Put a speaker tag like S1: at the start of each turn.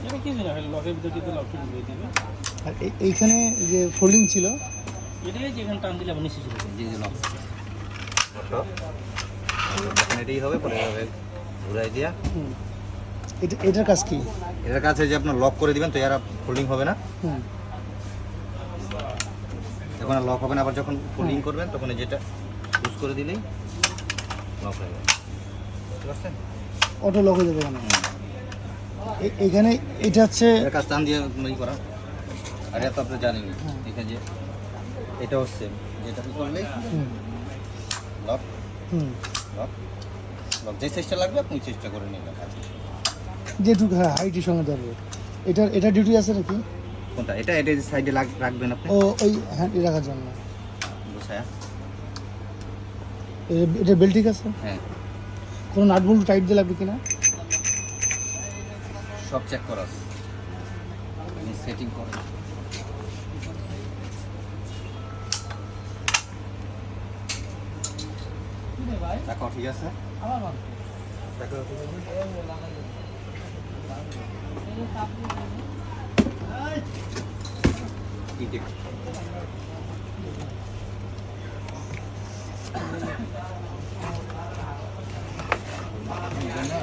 S1: এটা কিছু না, লকের ভিতর কিন্তু লকটা ঢুকিয়ে দিবে।
S2: আর এইখানে যে ফোল্ডিং ছিল,
S1: এটাই যেখানে টান দিলে আবার নিচে চলে যাবে, যে লক।
S3: যখন এটাই হবে পরে এভাবে ঘুরাই দিয়া
S2: হুম, এটার কাজ কি?
S3: এটার কাছে যে আপনার লক করে দিবেন তো এর ফোল্ডিং হবে না,
S2: হুম,
S3: যখন আর লক হবে না, আবার যখন ফোল্ডিং করবেন তখন এই যেটা ইউজ করে দিলেই লক হয়ে যাবে। বুঝতে পারছেন?
S2: অটো লক হয়ে যাবে কেন? এখানে এটা হচ্ছে
S3: এর কাজ টান দিয়ে ই করা, আর এটা তো আপনি জানেনই। এখানে যে এটা হচ্ছে যেটা আপনি করলেই
S2: হুম,
S3: লক
S2: হুম,
S3: লক লক যে চেষ্টা লাগবে আপনি চেষ্টা করে নিলেন।
S2: যেটুকু হ্যাঁ হাইটের সঙ্গে ধরবে। এটা ডিউটি আছে নাকি?
S3: কোনটা? এটা এটা সাইডে রাখবেন আপনি
S2: ও ওই হ্যান্ড রাখার জন্য।
S3: বসায়া।
S2: এটা বেল্ট ঠিক আছে?
S3: হ্যাঁ,
S2: কোনো নাট বল্টু টাইট দিয়ে লাগবে কিনা?
S3: সব চেক করা আছে, আপনি সেটিং করেন। দেখো ঠিক আছে, দেখো ঠিক আছে। ইটেক। না